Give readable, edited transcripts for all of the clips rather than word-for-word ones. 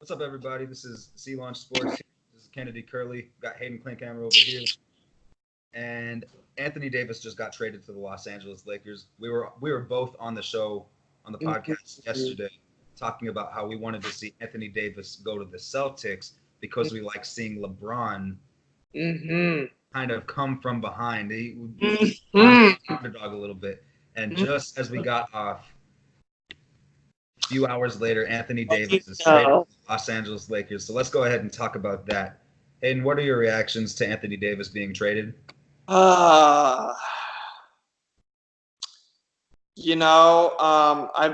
What's up, everybody? This is Sea Launch Sports. This is Kennedy Curley. Got Hayden Klinkhammer over here, and Anthony Davis just got traded to the Los Angeles Lakers. We were both on the show on the podcast yesterday, talking about how we wanted to see Anthony Davis go to the Celtics because we like seeing LeBron kind of come from behind. He underdog a little bit, and just as we got off. A few hours later, Anthony Davis is traded to the Los Angeles Lakers. So let's go ahead and talk about that. Hayden, what are your reactions to Anthony Davis being traded? I've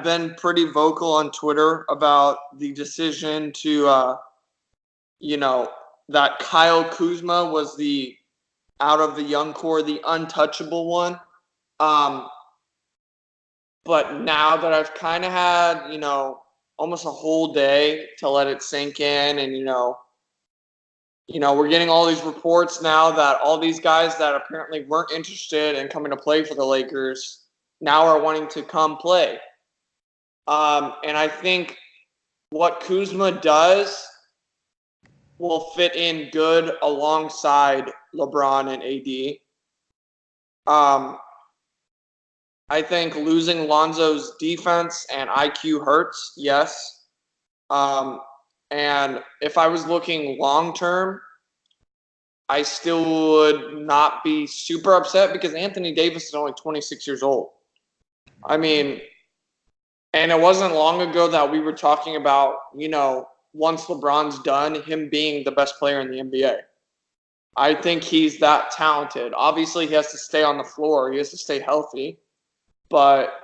been pretty vocal on Twitter about the decision to, that Kyle Kuzma was out of the young core, the untouchable one. But now that I've kind of had, almost a whole day to let it sink in and, we're getting all these reports now that all these guys that apparently weren't interested in coming to play for the Lakers now are wanting to come play. And I think what Kuzma does will fit in good alongside LeBron and AD. I think losing Lonzo's defense and IQ hurts, yes. And if I was looking long-term, I still would not be super upset because Anthony Davis is only 26 years old. I mean, and it wasn't long ago that we were talking about, once LeBron's done, him being the best player in the NBA. I think he's that talented. Obviously, he has to stay on the floor. He has to stay healthy. But,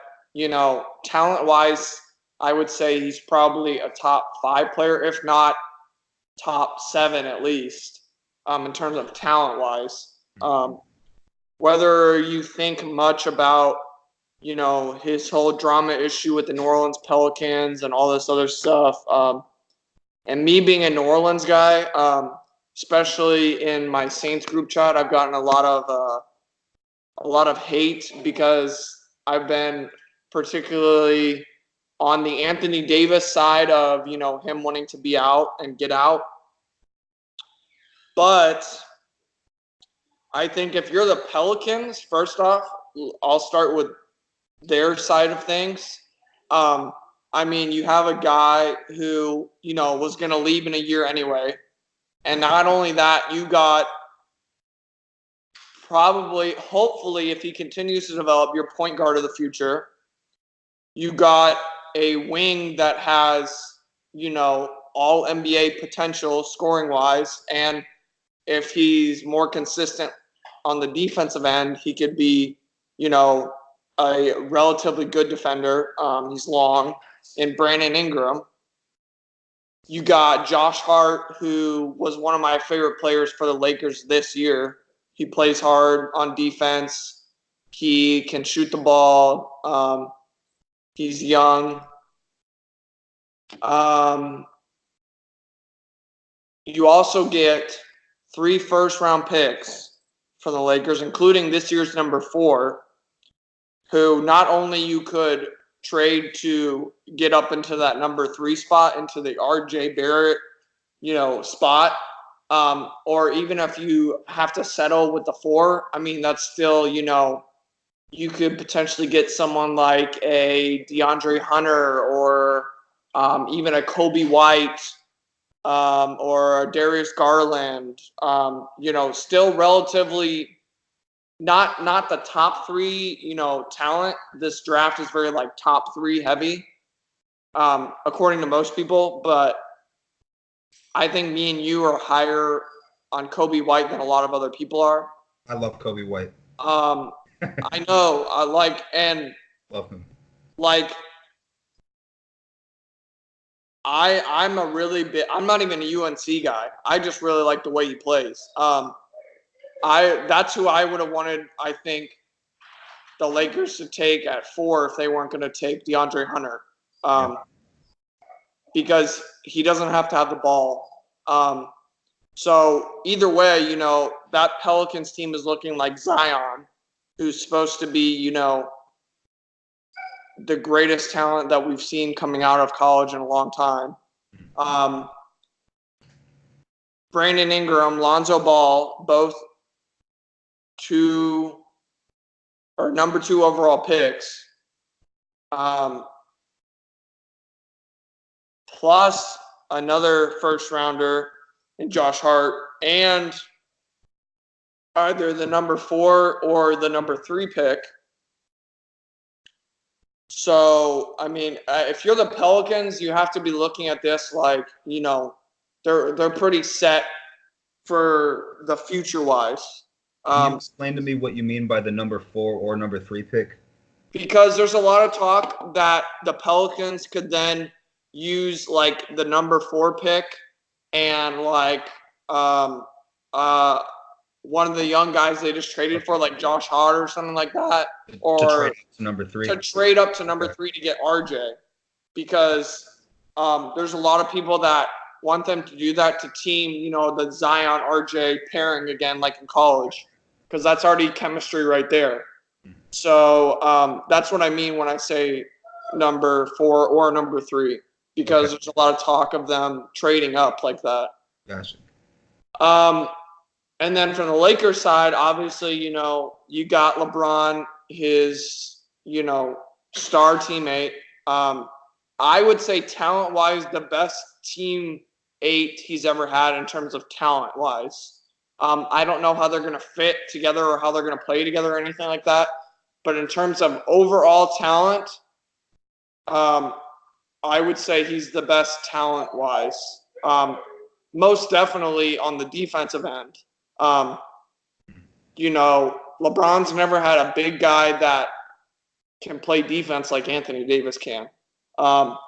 talent-wise, I would say he's probably a top 5 player, if not top 7 at least, in terms of talent-wise. Whether you think much about, his whole drama issue with the New Orleans Pelicans and all this other stuff, and me being a New Orleans guy, especially in my Saints group chat, I've gotten a lot of hate because I've been particularly on the Anthony Davis side of, him wanting to be out and get out. But I think if you're the Pelicans, first off, I'll start with their side of things. You have a guy who, was going to leave in a year anyway. And not only that, you got probably, hopefully, if he continues to develop, your point guard of the future. You got a wing that has, all NBA potential scoring-wise. And if he's more consistent on the defensive end, he could be, a relatively good defender. He's long. And Brandon Ingram. You got Josh Hart, who was one of my favorite players for the Lakers this year. He plays hard on defense. He can shoot the ball. He's young. You also get 3 first-round picks from the Lakers, including this year's number 4, who not only you could trade to get up into that number 3 spot, into the RJ Barrett, spot, or even if you have to settle with the 4, that's still, you could potentially get someone like a DeAndre Hunter or even a Kobe White or a Darius Garland, still relatively not the top 3, talent. This draft is very top 3 heavy, according to most people, but I think me and you are higher on Kobe White than a lot of other people are. I love Kobe White. I know. Love him. I'm a really big. I'm not even a UNC guy. I just really like the way he plays. That's who I would have wanted. I think the Lakers to take at 4 if they weren't going to take DeAndre Hunter. Because he doesn't have to have the ball. So either way, that Pelicans team is looking like Zion, who's supposed to be, the greatest talent that we've seen coming out of college in a long time. Brandon Ingram, Lonzo Ball, both number 2 overall picks, plus another first rounder in Josh Hart, and either the number 4 or the number 3 pick. So, I mean, if you're the Pelicans, you have to be looking at this like, they're pretty set for the future-wise. Can you explain to me what you mean by the number 4 or number 3 pick? Because there's a lot of talk that the Pelicans could then use like the number 4 pick and like one of the young guys they just traded for, like Josh Hart or something like that, or to trade up to number 3. To trade up to number 3 to get RJ, because there's a lot of people that want them to do that to team, the Zion RJ pairing again, like in college, because that's already chemistry right there. So that's what I mean when I say number 4 or number 3, because there's a lot of talk of them trading up like that. Gotcha. And then from the Lakers side, obviously, you got LeBron, his, star teammate. I would say talent-wise, the best team 8 he's ever had in terms of talent-wise. I don't know how they're going to fit together or how they're going to play together or anything like that. But in terms of overall talent, I would say he's the best talent-wise. Most definitely on the defensive end. LeBron's never had a big guy that can play defense like Anthony Davis can. Bosh,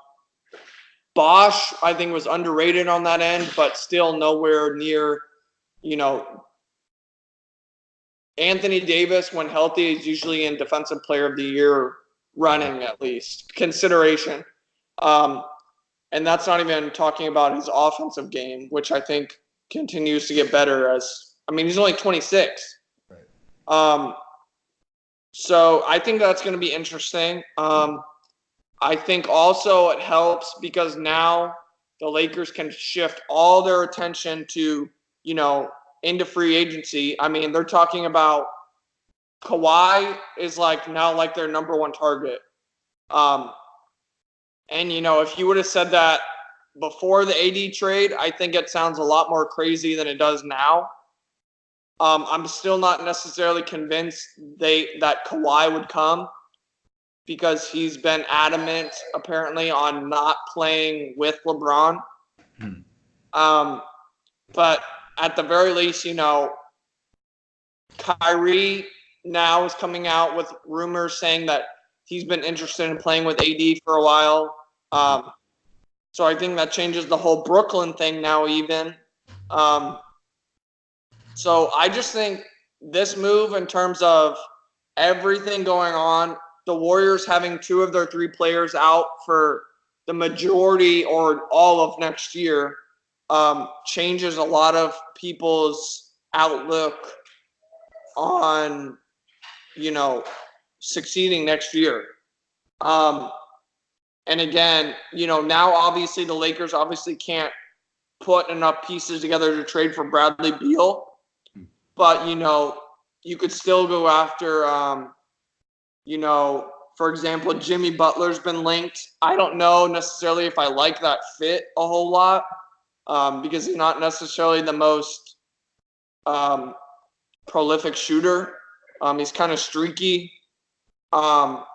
I think, was underrated on that end, but still nowhere near, Anthony Davis, when healthy, is usually in Defensive Player of the Year running, at least, consideration. And that's not even talking about his offensive game, which I think continues to get better he's only 26. Right. So I think that's going to be interesting. I think also it helps because now the Lakers can shift all their attention to, into free agency. I mean, they're talking about Kawhi is now their number 1 target. And, if you would have said that before the AD trade, I think it sounds a lot more crazy than it does now. I'm still not necessarily convinced that Kawhi would come because he's been adamant, apparently, on not playing with LeBron. But at the very least, Kyrie now is coming out with rumors saying that he's been interested in playing with AD for a while. So I think that changes the whole Brooklyn thing now even. So I just think this move in terms of everything going on, the Warriors having 2 of their 3 players out for the majority or all of next year, changes a lot of people's outlook on, succeeding next year. And again, now obviously the Lakers obviously can't put enough pieces together to trade for Bradley Beal. But, you could still go after, for example, Jimmy Butler's been linked. I don't know necessarily if I like that fit a whole lot because he's not necessarily the most prolific shooter. He's kind of streaky. But,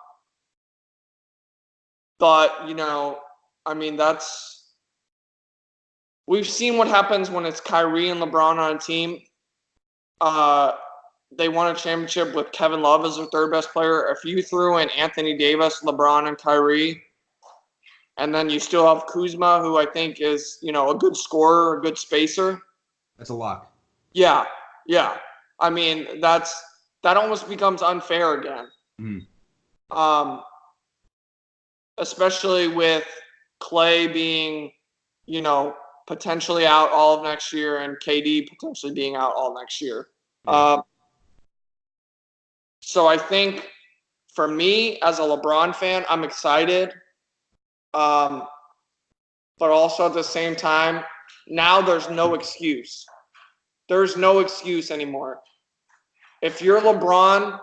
we've seen what happens when it's Kyrie and LeBron on a team. They won a championship with Kevin Love as their 3rd best player. If you threw in Anthony Davis, LeBron, and Kyrie, and then you still have Kuzma, who I think is, a good scorer, a good spacer. That's a lock. Yeah. I mean, that almost becomes unfair again. Mm-hmm. Especially with Clay being, potentially out all of next year and KD potentially being out all next year. Yeah. So I think for me as a LeBron fan, I'm excited. But also at the same time, now there's no excuse. There's no excuse anymore. If you're LeBron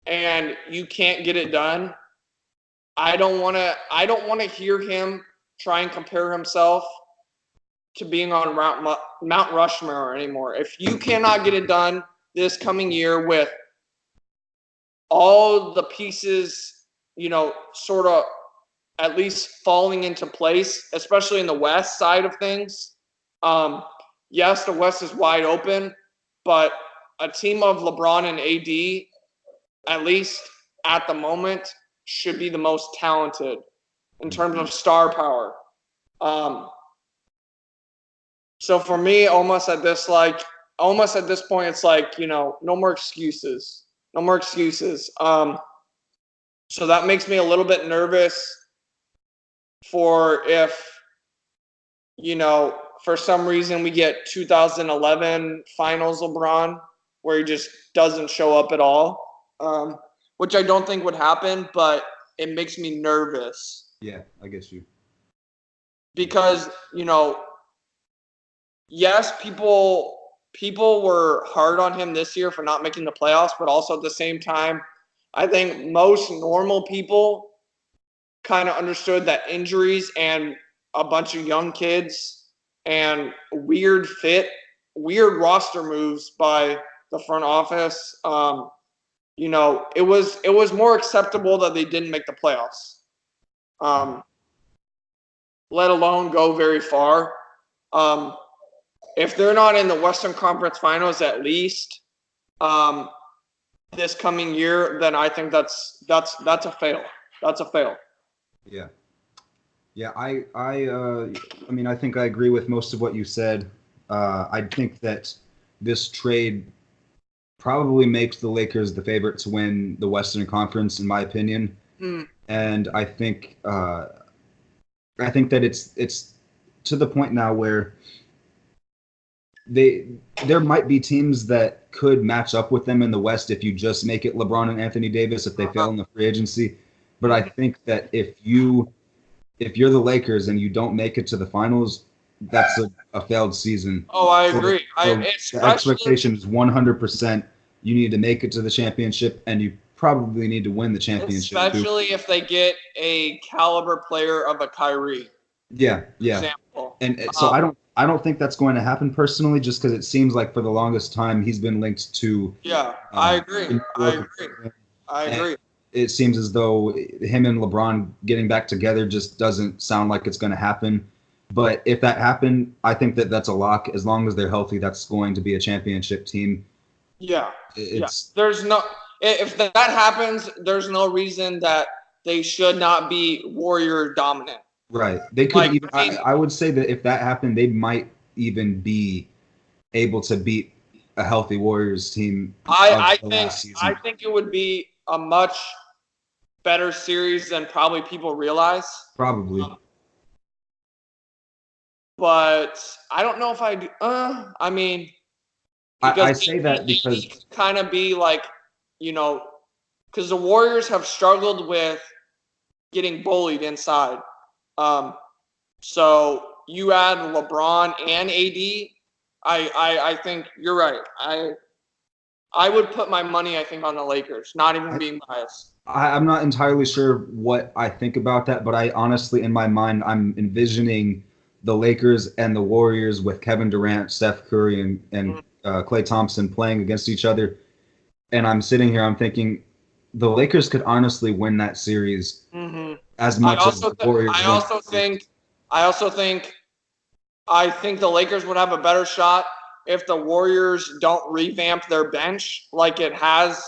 and you can't get it done, I don't want to hear him try and compare himself to being on Mount Rushmore anymore. If you cannot get it done this coming year with all the pieces, sort of at least falling into place, especially in the West side of things. Yes, the West is wide open, but a team of LeBron and AD, at least at the moment, should be the most talented in terms of star power. So for me, almost at this point, it's like, no more excuses. No more excuses. So that makes me a little bit nervous for if, for some reason we get 2011 finals LeBron, where he just doesn't show up at all, which I don't think would happen, but it makes me nervous. Yeah, I guess you. Because, yes, people were hard on him this year for not making the playoffs, but also at the same time, I think most normal people kind of understood that injuries and a bunch of young kids and weird roster moves by the front office, it was more acceptable that they didn't make the playoffs, let alone go very far. If they're not in the Western Conference Finals at least this coming year, then I think that's a fail. That's a fail. Yeah. Yeah, I mean, I think I agree with most of what you said. I think that this trade probably makes the Lakers the favorite to win the Western Conference, in my opinion. And I think that it's to the point now where there might be teams that could match up with them in the West if you just make it LeBron and Anthony Davis if they fail in the free agency. But I think that if you're the Lakers and you don't make it to the finals, that's a failed season. Oh, I agree. The expectation is 100% you need to make it to the championship, and you probably need to win the championship. Especially if they get a caliber player of a Kyrie. Yeah. Example. And so I don't think that's going to happen personally, just because it seems like for the longest time he's been linked to. Yeah, I agree. I agree. It seems as though him and LeBron getting back together just doesn't sound like it's going to happen. But if that happened, I think that's a lock. As long as they're healthy, that's going to be a championship team. Yeah. If that happens, there's no reason that they should not be Warrior dominant. Right. They could I would say that if that happened, they might even be able to beat a healthy Warriors team. I think it would be a much better series than probably people realize. Probably. But I don't know if I do. I mean, I say that because kind of be like, because the Warriors have struggled with getting bullied inside. So you add LeBron and AD, I think you're right. I would put my money, I think, on the Lakers, not even being biased. I'm not entirely sure what I think about that, but I honestly, in my mind, I'm envisioning the Lakers and the Warriors with Kevin Durant, Steph Curry, and Klay Thompson playing against each other. And I'm sitting here, I'm thinking the Lakers could honestly win that series as much as the Warriors. I think the Lakers would have a better shot if the Warriors don't revamp their bench like it has,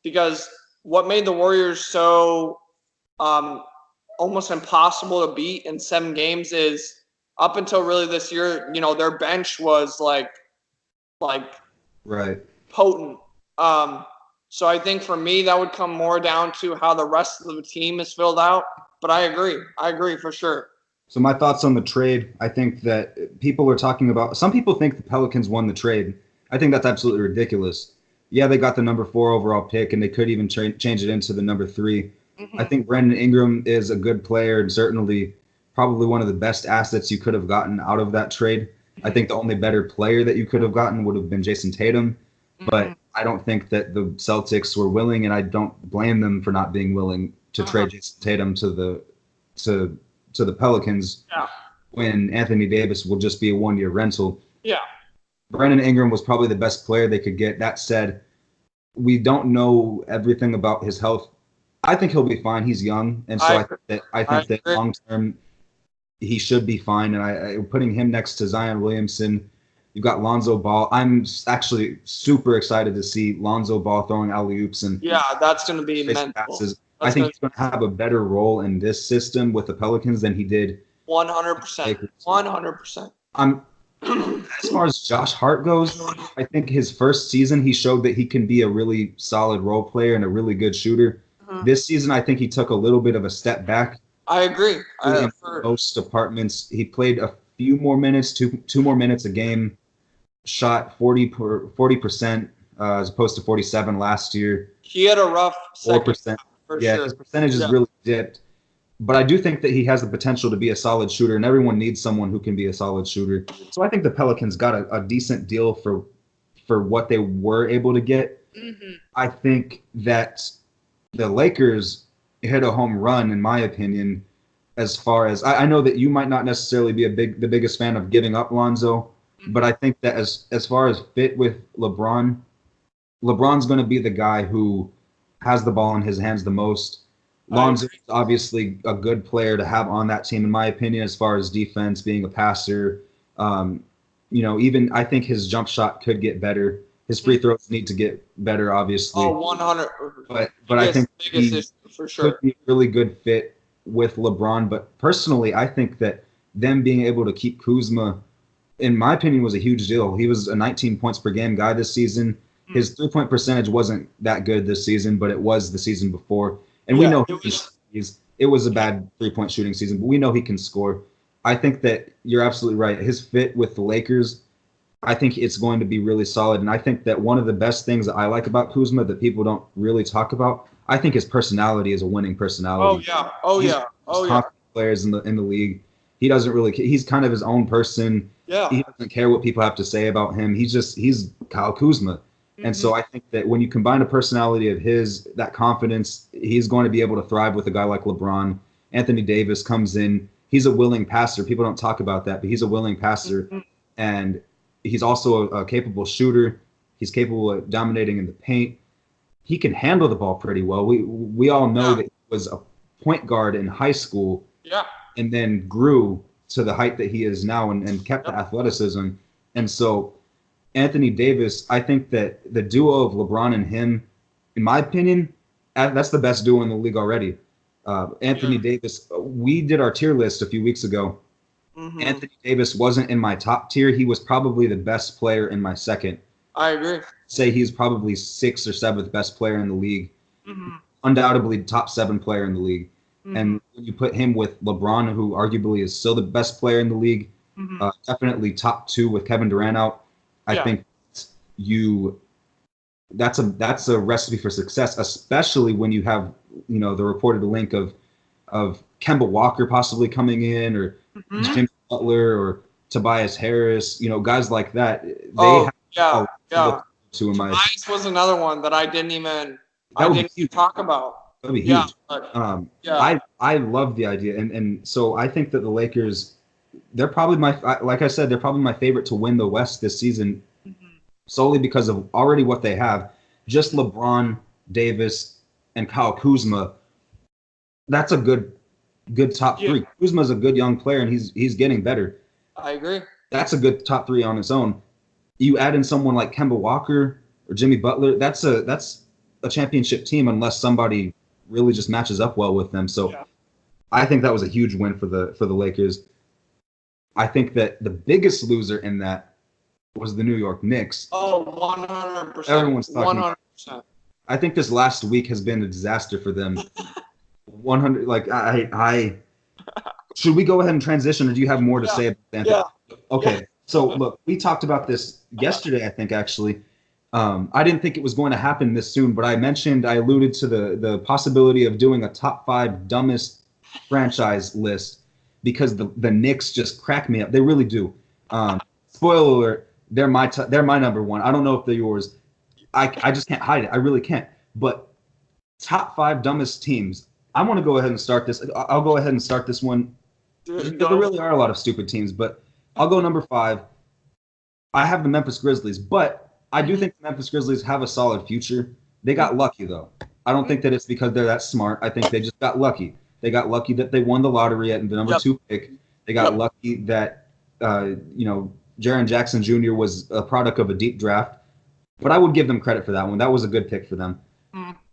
because what made the Warriors so almost impossible to beat in 7 games is up until really this year, their bench was like right potent. So I think for me that would come more down to how the rest of the team is filled out. But I agree for sure. So my thoughts on the trade, I think that people are talking about, some people think the Pelicans won the trade. I think that's absolutely ridiculous. Yeah, they got the number 4 overall pick, and they could even change it into the number 3. I think Brandon Ingram is a good player and certainly probably one of the best assets you could have gotten out of that trade. I think the only better player that you could have gotten would have been Jason Tatum, but I don't think that the Celtics were willing, and I don't blame them for not being willing to trade Jason Tatum to the Pelicans when Anthony Davis will just be a one-year rental. Yeah. Brandon Ingram was probably the best player they could get. That said, we don't know everything about his health. I think he'll be fine. He's young, and so I think that long term he should be fine. And I putting him next to Zion Williamson. You've got Lonzo Ball. I'm actually super excited to see Lonzo Ball throwing alley-oops and that's going to be mental. Passes. I think he's going to have a better role in this system with the Pelicans than he did. 100%. 100%. As far as Josh Hart goes, I think his first season he showed that he can be a really solid role player and a really good shooter. This season, I think he took a little bit of a step back. I agree. In most departments, he played a few more minutes, two more minutes a game. Shot 40% as opposed to 47 last year. He had a rough 4%. Yeah, his percentage has really dipped. But I do think that he has the potential to be a solid shooter, and everyone needs someone who can be a solid shooter. So I think the Pelicans got a decent deal for what they were able to get. I think that the Lakers hit a home run, in my opinion, as far as I know that you might not necessarily be the biggest fan of giving up Lonzo, but I think that as far as fit with LeBron's going to be the guy who has the ball in his hands the most. Lonzo is obviously a good player to have on that team, in my opinion, as far as defense, being a passer. Even I think his jump shot could get better. His free throws need to get better, obviously. 100. But I think he for sure could be a really good fit with LeBron. But personally, I think that them being able to keep Kuzma, in my opinion, was a huge deal. He was a 19 points per game guy this season. His 3-point percentage wasn't that good this season, but it was the season before. And we know it was a bad 3-point shooting season, but we know he can score. I think that you're absolutely right. His fit with the Lakers, I think it's going to be really solid. And I think that one of the best things that I like about Kuzma that people don't really talk about, I think his personality is a winning personality. Oh yeah. Players in the league. He doesn't really. He's kind of his own person. Yeah. He doesn't care what people have to say about him. He's Kyle Kuzma. And so I think that when you combine a personality of his, that confidence, he's going to be able to thrive with a guy like LeBron. Anthony Davis comes in. He's a willing passer. People don't talk about that, but he's a willing passer. And he's also a capable shooter. He's capable of dominating in the paint. He can handle the ball pretty well. We all know that he was a point guard in high school and then grew to the height that he is now and kept the athleticism. And so Anthony Davis, I think that the duo of LeBron and him, in my opinion, that's the best duo in the league already. Anthony Davis, we did our tier list a few weeks ago. Anthony Davis wasn't in my top tier. He was probably the best player in my second. I agree. Say he's probably 6th or 7th best player in the league. Undoubtedly top 7 player in the league. And when you put him with LeBron, who arguably is still the best player in the league, definitely top 2 with Kevin Durant out, I think that's a recipe for success, especially when you have, the reported link of Kemba Walker possibly coming in, or Jimmy Butler, or Tobias Harris, guys like that. Tobias was another one that I didn't even talk about. That would be huge. I love the idea, and so I think that the Lakers, they're probably they're probably my favorite to win the West this season, solely because of already what they have. Just LeBron, Davis, and Kyle Kuzma. That's a good top 3. Kuzma's a good young player, and he's getting better. I agree. That's a good top 3 on its own. You add in someone like Kemba Walker or Jimmy Butler, that's a championship team unless somebody really just matches up well with them. So I think that was a huge win for the Lakers. I think that the biggest loser in that was the New York Knicks. 100%. Everyone's talking 100%. I think this last week has been a disaster for them. 100. Like I should we go ahead and transition, or do you have more to say about that? Yeah. Okay. So look, we talked about this yesterday, I think, actually. I didn't think it was going to happen this soon, but I alluded to the possibility of doing a top 5 dumbest franchise list. because the Knicks just crack me up. They really do. Spoiler alert, they're my number one. I don't know if they're yours. I just can't hide it. I really can't. But top 5 dumbest teams. I want to go ahead and start this. I'll go ahead and start this one. There really are a lot of stupid teams, but I'll go number 5. I have the Memphis Grizzlies, but I do think the Memphis Grizzlies have a solid future. They got lucky, though. I don't think that it's because they're that smart. I think they just got lucky. They got lucky that they won the lottery at the number 2 pick. They got lucky that, Jaren Jackson Jr. was a product of a deep draft. But I would give them credit for that one. That was a good pick for them.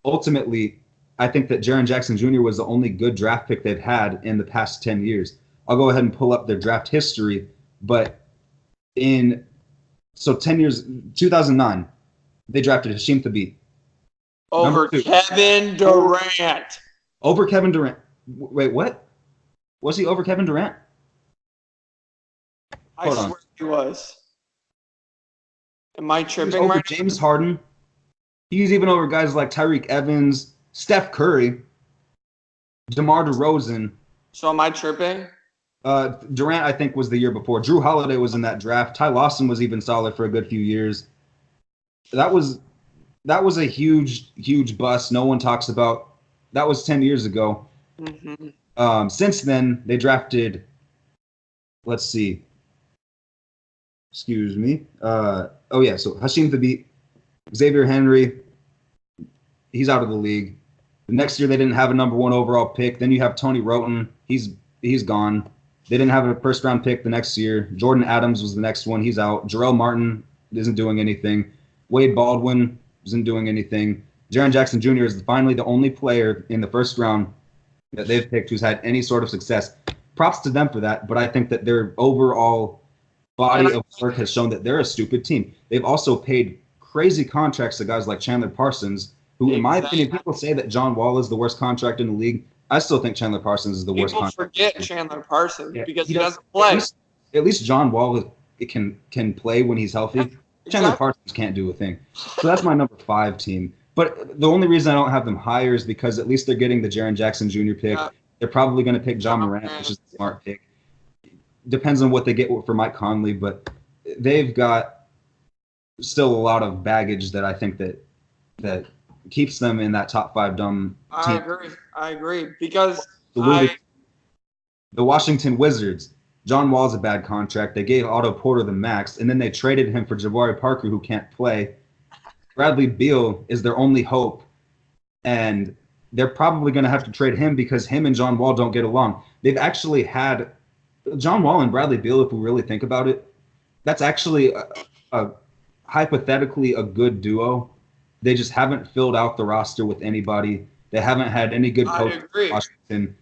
Ultimately, I think that Jaren Jackson Jr. was the only good draft pick they've had in the past 10 years. I'll go ahead and pull up their draft history, but 10 years, 2009, they drafted Hasheem Thabeet. Over Kevin Durant. Over Kevin Durant. Wait, what? Was he over Kevin Durant? I swear he was. Am I tripping over right James Harden. He's even over guys like Tyreek Evans, Steph Curry, DeMar DeRozan. So am I tripping? Durant, I think, was the year before. Drew Holiday was in that draft. Ty Lawson was even solid for a good few years. That was a huge bust. No one talks about. That was 10 years ago. Mm-hmm. Since then, they drafted. Let's see. Excuse me. So Hasheem Thabeet, Xavier Henry, he's out of the league. The next year they didn't have a number 1 overall pick. Then you have Tony Roten. He's gone. They didn't have a first round pick the next year. Jordan Adams was the next one. He's out. Jarrell Martin isn't doing anything. Wade Baldwin isn't doing anything. Jaren Jackson Jr. is finally the only player in the first round that they've picked who's had any sort of success. Props to them for that, but I think that their overall body of work has shown that they're a stupid team. They've also paid crazy contracts to guys like Chandler Parsons, who, in my opinion, people say that John Wall is the worst contract in the league. I still think Chandler Parsons is the worst contract. People forget Chandler Parsons because he doesn't play. At least John Wall can play when he's healthy. Exactly. Chandler Parsons can't do a thing. So that's my number 5 team. But the only reason I don't have them higher is because at least they're getting the Jaren Jackson Jr. pick. They're probably going to pick John Morant, which is a smart pick. Depends on what they get for Mike Conley, but they've got still a lot of baggage that I think that keeps them in that top 5 dumb team. I agree. Because the Washington Wizards, John Wall's a bad contract. They gave Otto Porter the max, and then they traded him for Jabari Parker, who can't play. Bradley Beal is their only hope, and they're probably going to have to trade him because him and John Wall don't get along. They've actually had John Wall and Bradley Beal, if we really think about it, that's actually a hypothetically a good duo. They just haven't filled out the roster with anybody. They haven't had any good coaches in Washington.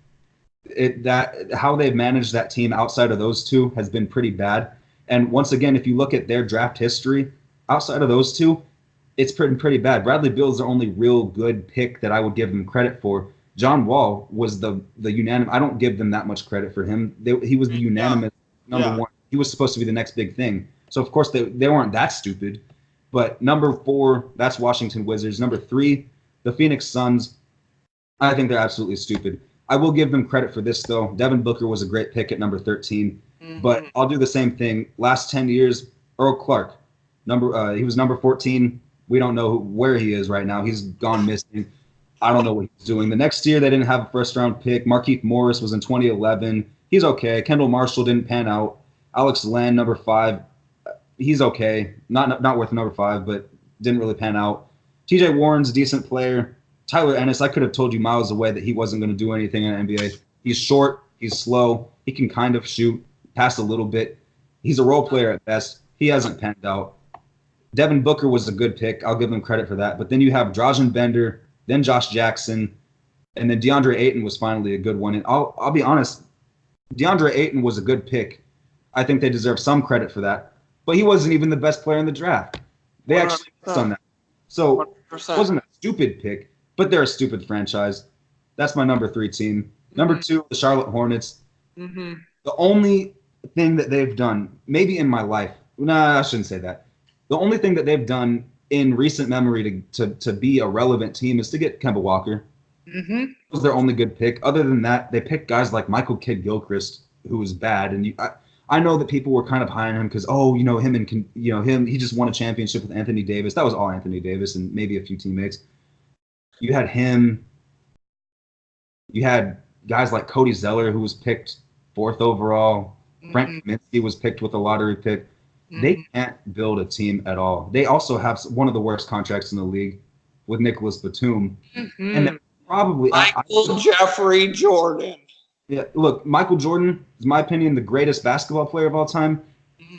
How they've managed that team outside of those two has been pretty bad. And once again, if you look at their draft history, outside of those two, it's pretty bad. Bradley Beal is the only real good pick that I would give them credit for. John Wall was the unanimous. I don't give them that much credit for him. He was the unanimous number 1. He was supposed to be the next big thing. So, of course, they weren't that stupid. But number 4, that's Washington Wizards. Number 3, the Phoenix Suns. I think they're absolutely stupid. I will give them credit for this, though. Devin Booker was a great pick at number 13. Mm-hmm. But I'll do the same thing. Last 10 years, Earl Clark. He was number 14. We don't know where he is right now. He's gone missing. I don't know what he's doing. The next year, they didn't have a first-round pick. Markieff Morris was in 2011. He's okay. Kendall Marshall didn't pan out. Alex Len, number 5. He's okay. Not worth number 5, but didn't really pan out. TJ Warren's a decent player. Tyler Ennis, I could have told you miles away that he wasn't going to do anything in the NBA. He's short. He's slow. He can kind of shoot, pass a little bit. He's a role player at best. He hasn't panned out. Devin Booker was a good pick. I'll give him credit for that. But then you have Dragan Bender, then Josh Jackson, and then DeAndre Ayton was finally a good one. And I'll be honest, DeAndre Ayton was a good pick. I think they deserve some credit for that. But he wasn't even the best player in the draft. They 100%. Actually missed on that. So 100%. It wasn't a stupid pick, but they're a stupid franchise. That's my number 3 team. Mm-hmm. Number 2, the Charlotte Hornets. Mm-hmm. The only thing that they've done, maybe in my life, I shouldn't say that. The only thing that they've done in recent memory to be a relevant team is to get Kemba Walker. Mm-hmm. That was their only good pick. Other than that, they picked guys like Michael Kidd-Gilchrist, who was bad. And I know that people were kind of high on him because, he just won a championship with Anthony Davis. That was all Anthony Davis and maybe a few teammates. You had him. You had guys like Cody Zeller, who was picked 4th overall. Frank Kaminsky was picked with a lottery pick. They can't build a team at all. They also have one of the worst contracts in the league with Nicholas Batum. And then probably Michael Jeffrey Jordan. Yeah, look, Michael Jordan is, in my opinion, the greatest basketball player of all time.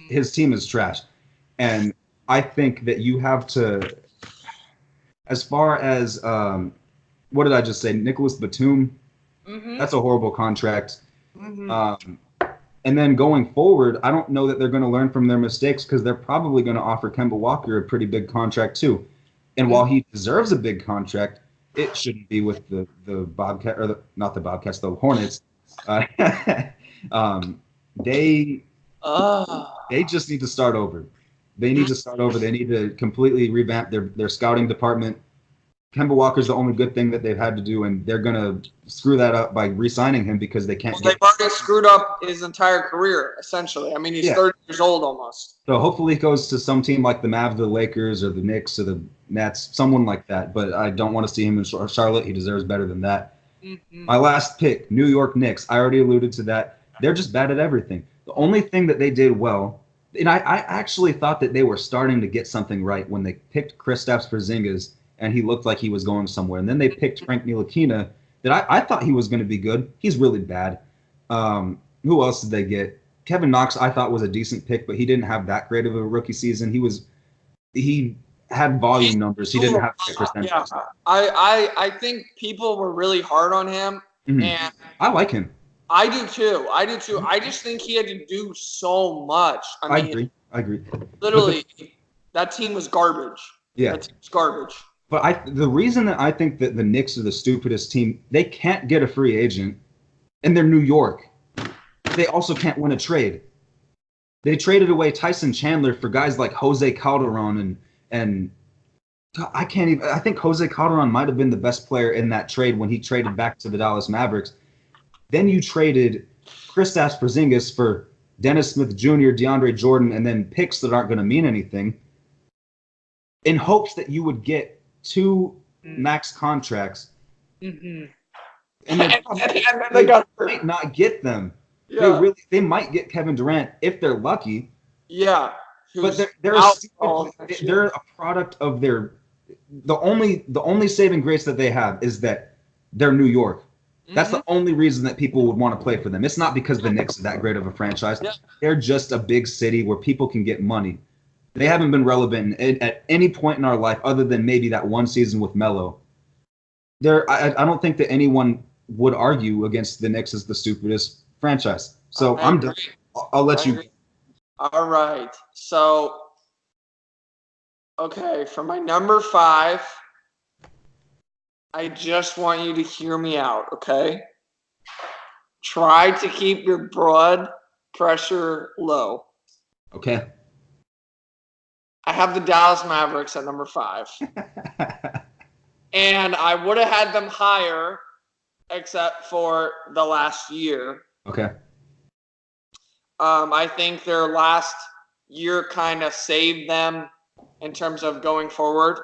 His team is trash. And I think that you have to, as far as, what did I just say? Nicholas Batum, that's a horrible contract. And then going forward, I don't know that they're going to learn from their mistakes because they're probably going to offer Kemba Walker a pretty big contract too. And while he deserves a big contract, it shouldn't be with the Bobcat or not the Bobcats, the Hornets. They just need to start over. They need to start over. They need to completely revamp their scouting department. Kemba Walker's the only good thing that they've had to do, and they're gonna screw that up by re-signing him because they can't. They've already screwed up his entire career, essentially. I mean, he's 30 years old almost. So hopefully, he goes to some team like the Mavs, the Lakers, or the Knicks, or the Nets, someone like that. But I don't want to see him in Charlotte. He deserves better than that. My last pick, New York Knicks. I already alluded to that. They're just bad at everything. The only thing that they did well, and I actually thought that they were starting to get something right when they picked Kristaps Porzingis, and he looked like he was going somewhere. And then they picked Frank Ntilikina, that I thought he was going to be good. He's really bad. Who else did they get? Kevin Knox, I thought was a decent pick, but he didn't have that great of a rookie season. He had volume numbers. He didn't have percentage. Yeah, I think people were really hard on him, and I like him. I do too. I just think he had to do so much. I agree. Literally, that team was garbage. Yeah, that team's garbage. But the reason that I think that the Knicks are the stupidest team, they can't get a free agent, and they're New York. They also can't win a trade. They traded away Tyson Chandler for guys like Jose Calderon and I can't even. I think Jose Calderon might have been the best player in that trade when he traded back to the Dallas Mavericks. Then you traded Kristaps Porzingis for Dennis Smith Jr., DeAndre Jordan, and then picks that aren't going to mean anything, in hopes that you would get 2 max contracts. And they might not get them. Yeah. They might get Kevin Durant if they're lucky. Yeah. But they're a product of their. The only saving grace that they have is that they're New York. That's the only reason that people would want to play for them. It's not because the Knicks are that great of a franchise. Yeah. They're just a big city where people can get money. They haven't been relevant at any point in our life other than maybe that one season with Melo. I don't think that anyone would argue against the Knicks as the stupidest franchise. So I'm done. I'll let you. All right. So, okay, for my number 5, I just want you to hear me out, okay? Try to keep your blood pressure low. Okay. I have the Dallas Mavericks at number 5. And I would have had them higher except for the last year. Okay. I think their last year kind of saved them in terms of going forward.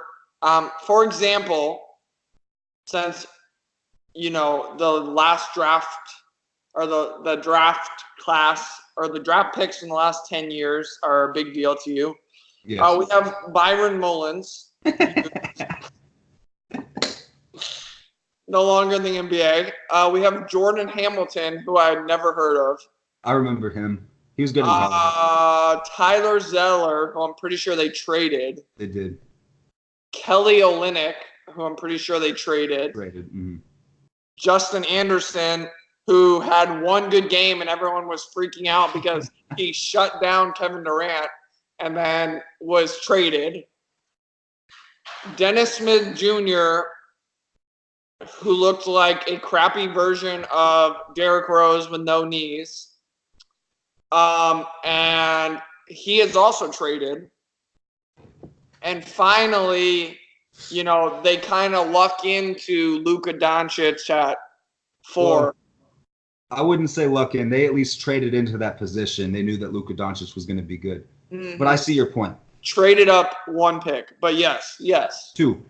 For example, since, the last draft or the draft class or the draft picks in the last 10 years are a big deal to you. Yes. We have Byron Mullins. No longer in the NBA. We have Jordan Hamilton, who I had never heard of. I remember him. He was good in college. Tyler Zeller, who I'm pretty sure they traded. They did. Kelly Olynyk, who I'm pretty sure they traded. Justin Anderson, who had one good game and everyone was freaking out because he shut down Kevin Durant and then was traded. Dennis Smith Jr., who looked like a crappy version of Derrick Rose with no knees. And he is also traded. And finally, they kind of luck into Luka Doncic at 4. I wouldn't say luck in. They at least traded into that position. They knew that Luka Doncic was going to be good. Mm-hmm. But I see your point. Traded up one pick, but yes. Two.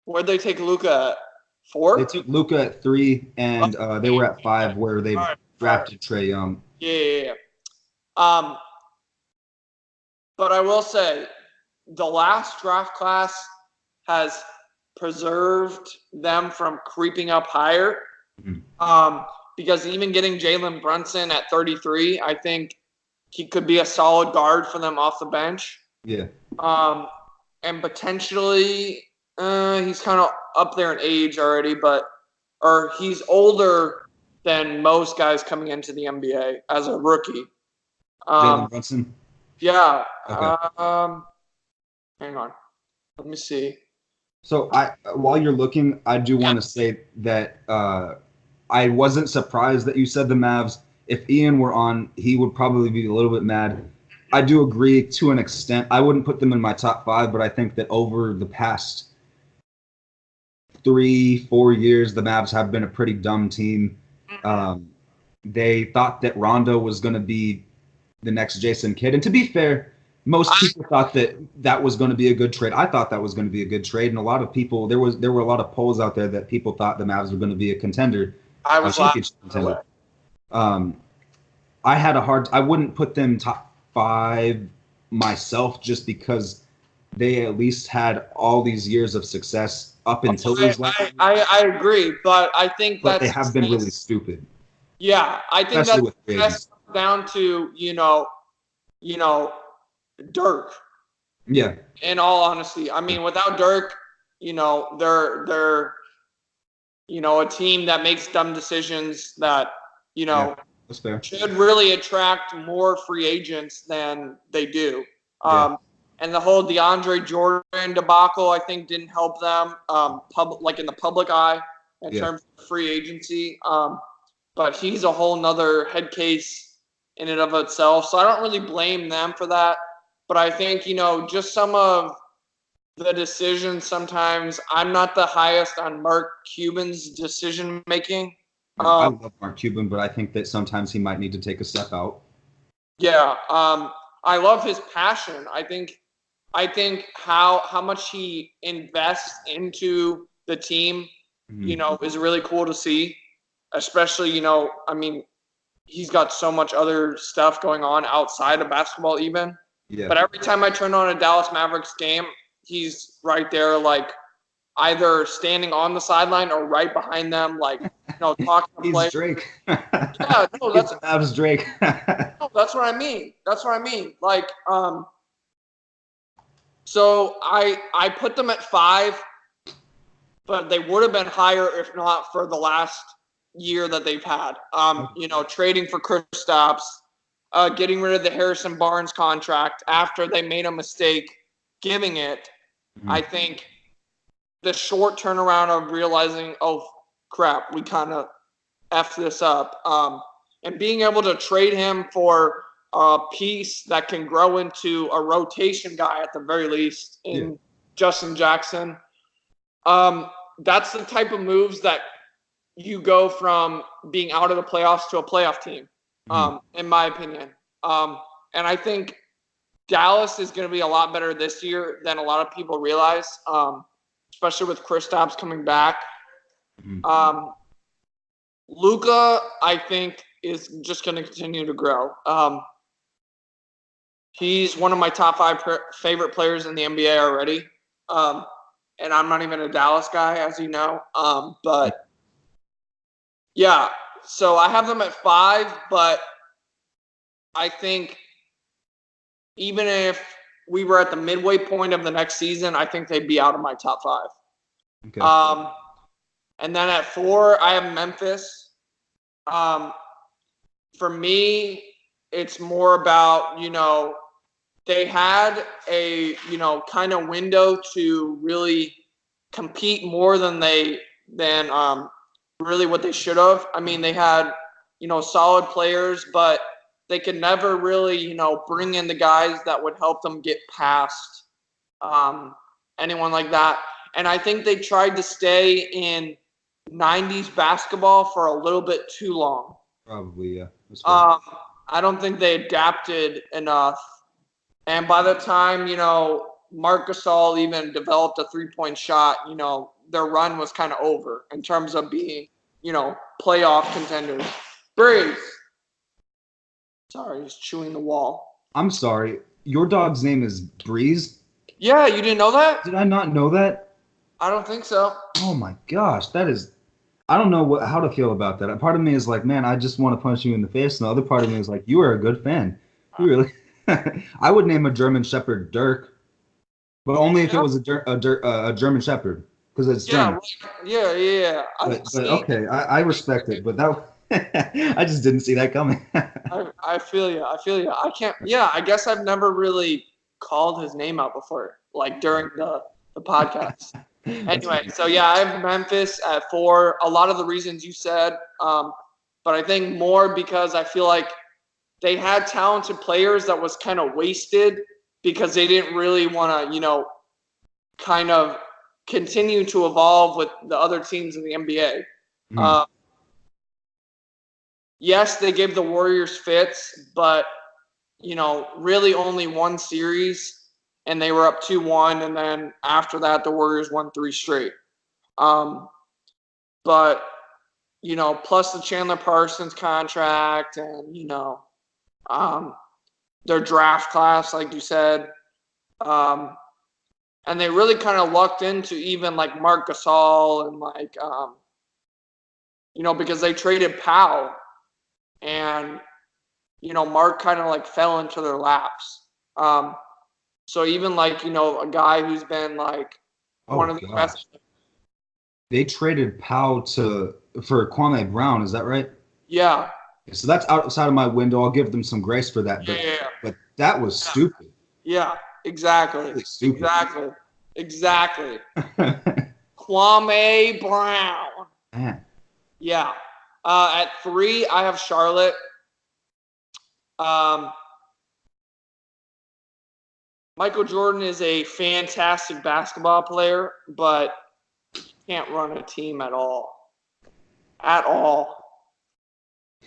Where'd they take Luka at? 4? They took Luka at 3, and they were at 5 where they drafted Trae Young. Yeah. But I will say, the last draft class has preserved them from creeping up higher. Mm-hmm. Because even getting Jalen Brunson at 33, I think he could be a solid guard for them off the bench. Yeah. And potentially, he's kind of up there in age already, or he's older than most guys coming into the NBA as a rookie. Jalen Brunson? Yeah. Okay. Hang on. Let me see. So while you're looking, I do want to say that I wasn't surprised that you said the Mavs. If Ian were on, he would probably be a little bit mad. I do agree to an extent. I wouldn't put them in my top 5, but I think that over the past 3-4 years, the Mavs have been a pretty dumb team. They thought that Rondo was going to be the next Jason Kidd. And to be fair, most people thought that was going to be a good trade. I thought that was going to be a good trade. And a lot of people, there were a lot of polls out there that people thought the Mavs were going to be a contender. A championship contender. I wouldn't put them top 5 myself just because they at least had all these years of success up until those last years. I agree, but I think that they have been really stupid. Yeah, I think that's down to Dirk. Yeah. In all honesty, I mean, without Dirk, they're a team that makes dumb decisions that that's fair. Should really attract more free agents than they do. And the whole DeAndre Jordan debacle, I think, didn't help them in the public eye in terms of free agency. But he's a whole nother head case in and of itself. So I don't really blame them for that. But I think, just some of the decisions sometimes, I'm not the highest on Mark Cuban's decision making. I love Mark Cuban, but I think that sometimes he might need to take a step out. Yeah. I love his passion. I think how much he invests into the team, is really cool to see. Especially, he's got so much other stuff going on outside of basketball even. Yeah. But every time I turn on a Dallas Mavericks game, he's right there, like either standing on the sideline or right behind them, like, talking to he's players. Drake. Yeah, no, that's Mavs Drake. No, that's what I mean. Like, so I put them at 5, but they would have been higher if not for the last year that they've had. Trading for Kristaps, getting rid of the Harrison Barnes contract after they made a mistake giving it. Mm-hmm. I think the short turnaround of realizing, oh crap, we kind of effed this up, and being able to trade him for a piece that can grow into a rotation guy at the very least in Justin Jackson. That's the type of moves that you go from being out of the playoffs to a playoff team, in my opinion. And I think Dallas is going to be a lot better this year than a lot of people realize, especially with Kristaps coming back. Luka, I think, is just going to continue to grow. He's one of my top 5 favorite players in the NBA already. And I'm not even a Dallas guy, as you know. But yeah, so I have them at 5, but I think even if we were at the midway point of the next season, I think they'd be out of my top 5. Okay. And then at 4, I have Memphis. For me, it's more about, they had a, kind of window to really compete more than really what they should have. I mean, they had, solid players, but they could never really, bring in the guys that would help them get past anyone like that. And I think they tried to stay in '90s basketball for a little bit too long. Probably, yeah. I don't think they adapted enough. And by the time, Marc Gasol even developed a 3-point shot, their run was kind of over in terms of being, playoff contenders. Breeze. Sorry, he's chewing the wall. I'm sorry. Your dog's name is Breeze? Yeah, you didn't know that? Did I not know that? I don't think so. Oh my gosh, that is. I don't know how to feel about that. Part of me is like, man, I just want to punch you in the face, and the other part of me is like, you are a good fan. You really. I would name a German Shepherd Dirk, but only if it was a German Shepherd, because it's German. Yeah. But okay, I respect it, but that I just didn't see that coming. I feel you. I can't. Yeah, I guess I've never really called his name out before, like during the podcast. Anyway, so yeah, I have Memphis at 4. A lot of the reasons you said, but I think more because I feel like they had talented players that was kind of wasted because they didn't really want to, kind of continue to evolve with the other teams in the NBA. Yes, they gave the Warriors fits, but, really only one series, and they were up 2-1, and then after that, the Warriors won 3 straight. But, plus the Chandler Parsons contract and, their draft class, like you said. And they really kind of lucked into even like Marc Gasol and like, because they traded Powell and, Mark kind of like fell into their laps. So even like, a guy who's been like one of the best. They traded Powell for Kwame Brown, is that right? Yeah. So that's outside of my window. I'll give them some grace for that. But that was stupid. Yeah, exactly. Really stupid. Exactly. Kwame Brown. Man. Yeah. At 3, I have Charlotte. Michael Jordan is a fantastic basketball player, but can't run a team at all. At all.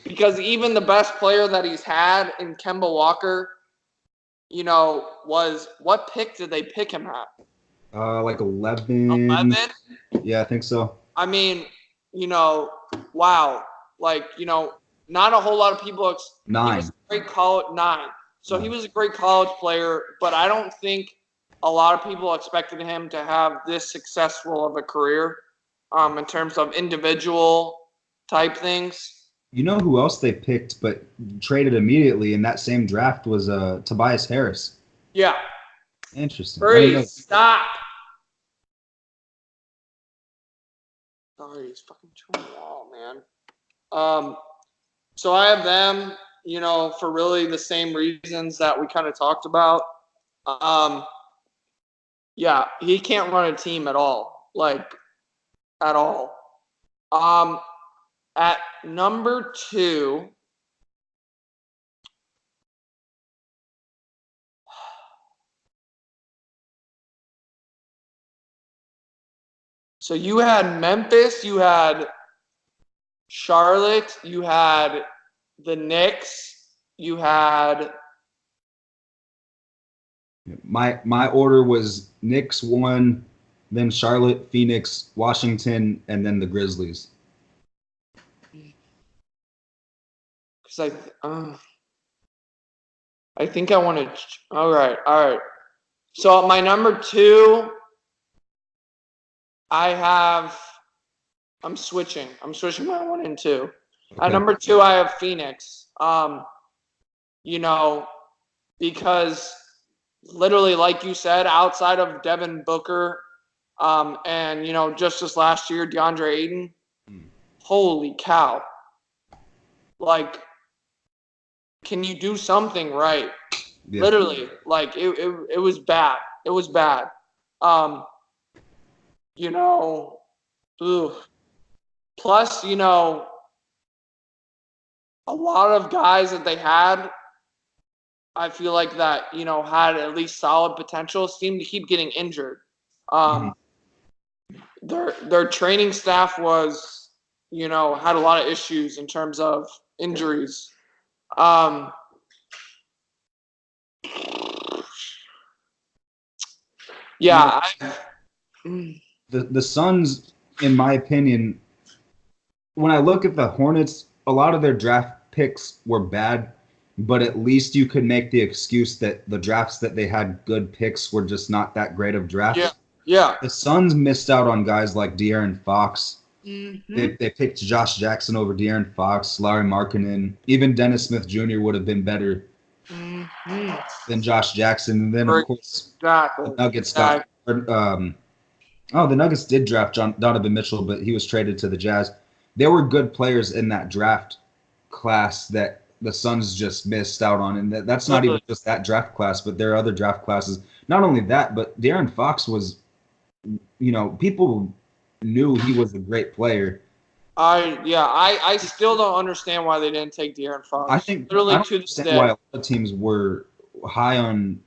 Because even the best player that he's had in Kemba Walker, was what pick did they pick him at? Like 11. 11? Yeah, I think so. I mean, wow. Like, not a whole lot of people. 9. He was a great college 9. So he was a great college player, but I don't think a lot of people expected him to have this successful of a career in terms of individual type things. You know who else they picked but traded immediately in that same draft was Tobias Harris. Yeah. Interesting. Freeze, stop. Sorry, he's fucking chewing the wall, man. So I have them, for really the same reasons that we kind of talked about. Yeah, he can't run a team at all, like at all. At number 2, so you had Memphis, you had Charlotte, you had the Knicks, you had. My order was Knicks 1, then Charlotte, Phoenix, Washington, and then the Grizzlies. Because I think I want to. All right. So my number 2, I'm switching my 1 and 2. Okay. At number 2, I have Phoenix. Because literally, like you said, outside of Devin Booker, and just this last year, DeAndre Ayton, holy cow! Like, can you do something right? Yeah. Literally, like it was bad. It was bad. Plus, a lot of guys that they had, I feel like that, had at least solid potential, seemed to keep getting injured. their training staff was, had a lot of issues in terms of injuries. Yeah. The Suns, in my opinion, when I look at the Hornets, a lot of their draft picks were bad, but at least you could make the excuse that the drafts that they had good picks were just not that great of drafts. Yeah. The Suns missed out on guys like De'Aaron Fox. Mm-hmm. They picked Josh Jackson over De'Aaron Fox, Larry Markkinen. Even Dennis Smith Jr. would have been better than Josh Jackson. And then, of course, the Nuggets got the Nuggets did draft Donovan Mitchell, but he was traded to the Jazz. There were good players in that draft class that the Suns just missed out on. And that's not even just that draft class, but there are other draft classes. Not only that, but De'Aaron Fox was, people knew he was a great player. I still don't understand why they didn't take De'Aaron Fox. I don't understand why a lot of teams were high on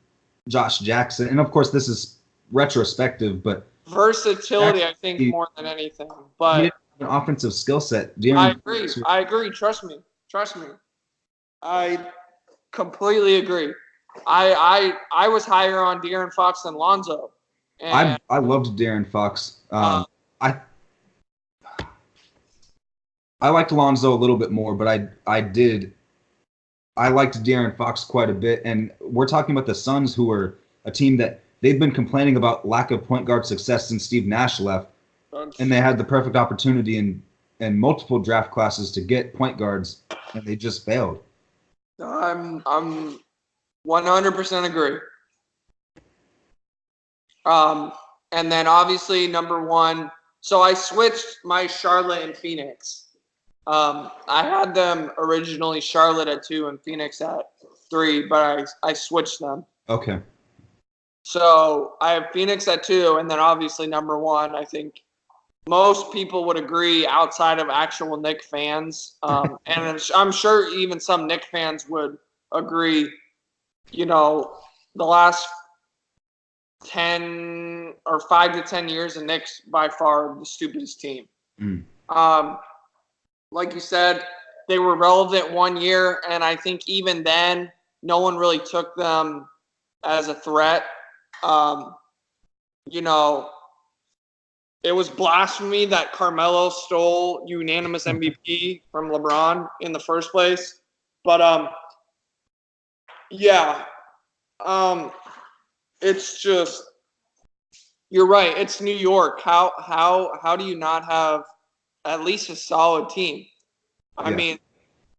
Josh Jackson. And, of course, this is retrospective, but versatility, Jackson, I think, more than anything. But he didn't have an offensive skill set. I agree. Trust me. I completely agree. I was higher on De'Aaron Fox than Lonzo. And I loved De'Aaron Fox. I liked Lonzo a little bit more, but I liked De'Aaron Fox quite a bit. And we're talking about the Suns, who are a team that they've been complaining about lack of point guard success since Steve Nash left. And they had the perfect opportunity in multiple draft classes to get point guards, and they just failed. I'm 100% agree. And then obviously number one. So I switched my Charlotte and Phoenix. I had them originally Charlotte at 2 and Phoenix at 3, but I switched them. Okay. So I have Phoenix at 2, and then obviously number 1. I think most people would agree outside of actual Knick fans, and I'm sure even some Knick fans would agree. The last 10 or 5 to 10 years, the Knicks by far the stupidest team. Like you said, they were relevant 1 year, and I think even then, no one really took them as a threat. It was blasphemy that Carmelo stole unanimous MVP from LeBron in the first place. But it's just, you're right. It's New York. How do you not have at least a solid team? I mean,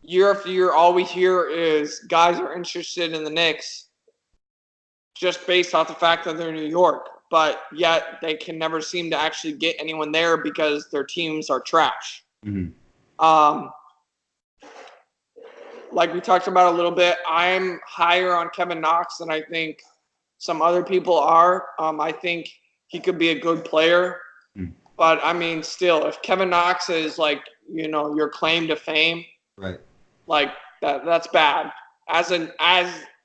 year after year, all we hear is guys are interested in the Knicks just based off the fact that they're New York. But yet they can never seem to actually get anyone there because their teams are trash. Mm-hmm. Like we talked about a little bit, I'm higher on Kevin Knox than I think some other people are. I think he could be a good player. But, I mean, still, if Kevin Knox is, your claim to fame, right? That's bad. As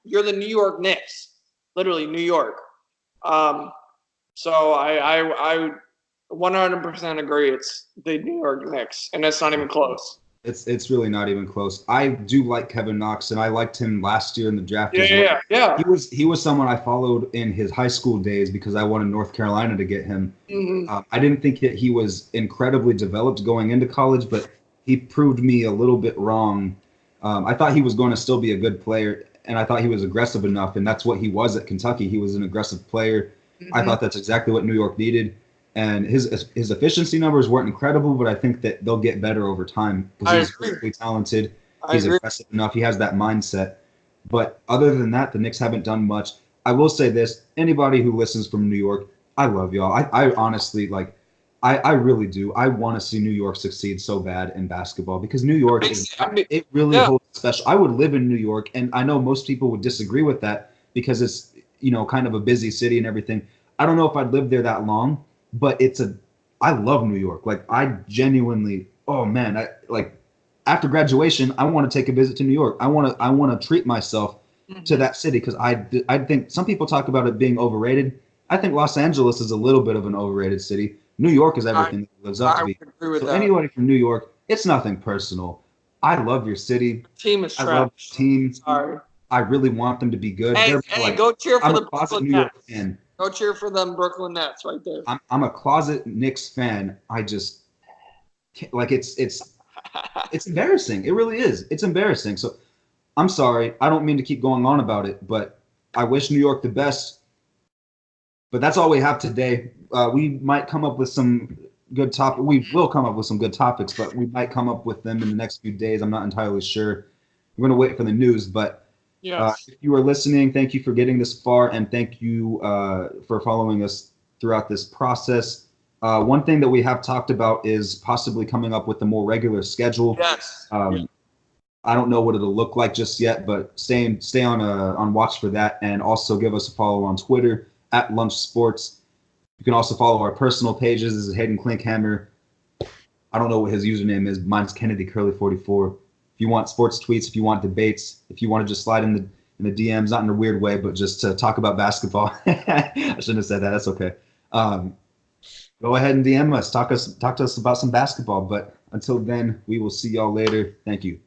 you're the New York Knicks, literally New York. So I 100% agree. It's the New York Knicks, and it's not even close. It's really not even close. I do like Kevin Knox, and I liked him last year in the draft. Yeah. He was someone I followed in his high school days because I wanted North Carolina to get him. Mm-hmm. I didn't think that he was incredibly developed going into college, but he proved me a little bit wrong. I thought he was going to still be a good player, and I thought he was aggressive enough, and that's what he was at Kentucky. He was an aggressive player. Mm-hmm. I thought that's exactly what New York needed. And his efficiency numbers weren't incredible, but I think that they'll get better over time because he's really talented. He's aggressive enough. He has that mindset. But other than that, the Knicks haven't done much. I will say this. Anybody who listens from New York, I love y'all. I honestly, I really do. I want to see New York succeed so bad in basketball because New York, it really holds special. I would live in New York, and I know most people would disagree with that because it's, kind of a busy city and everything. I don't know if I'd live there that long. But I love New York. I genuinely, after graduation, I want to take a visit to New York. I want to treat myself to that city because I think some people talk about it being overrated. I think Los Angeles is a little bit of an overrated city, New York is everything that it lives up I to would be. agree with So that. anybody from New York, it's nothing personal. I love your city. Team is I love trash. the team. Sorry. I really want them to be good. Hey, They're hey, go cheer for I'm a the closet Brooklyn New York Nets. fan. Go cheer for them Brooklyn Nets right there. I'm a closet Knicks fan. I just like it's embarrassing. It really is. It's embarrassing. So I'm sorry. I don't mean to keep going on about it, but I wish New York the best. But that's all we have today. We might come up with some good topic. We will come up with some good topics, but we might come up with them in the next few days. I'm not entirely sure. We're going to wait for the news, but Yes. if you are listening, thank you for getting this far, and thank you for following us throughout this process. One thing that we have talked about is possibly coming up with a more regular schedule. Yes. I don't know what it'll look like just yet, but stay on watch for that, and also give us a follow on Twitter at Lunch Sports. You can also follow our personal pages. This is Hayden Klinkhammer. I don't know what his username is. Mine's Kennedy Curly 44. If you want sports tweets, if you want debates, if you want to just slide in the DMs, not in a weird way, but just to talk about basketball. I shouldn't have said that. That's okay. Go ahead and DM us. Talk to us about some basketball. But until then, we will see y'all later. Thank you.